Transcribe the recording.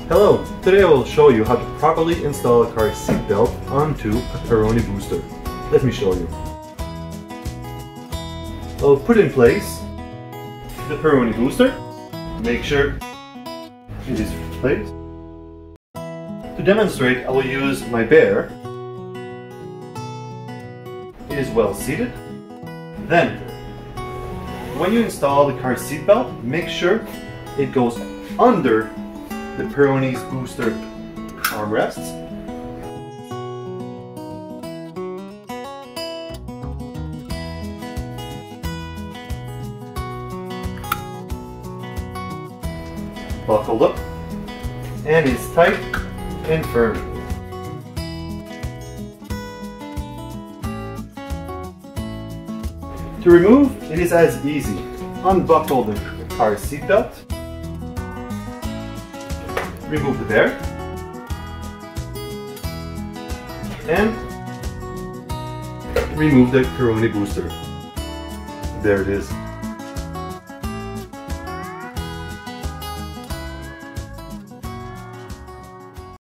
Hello, today I will show you how to properly install a car seat belt onto a Peroni booster. Let me show you. I'll put in place the Peroni booster. Make sure it is placed. To demonstrate, I will use my bear. It is well seated. Then, when you install the car seat belt, make sure it goes under the Peroni's booster armrests. Buckled up and is tight and firm. To remove, it is as easy. Unbuckle the car seat belt. Remove the bear and remove the Peroni booster. There it is.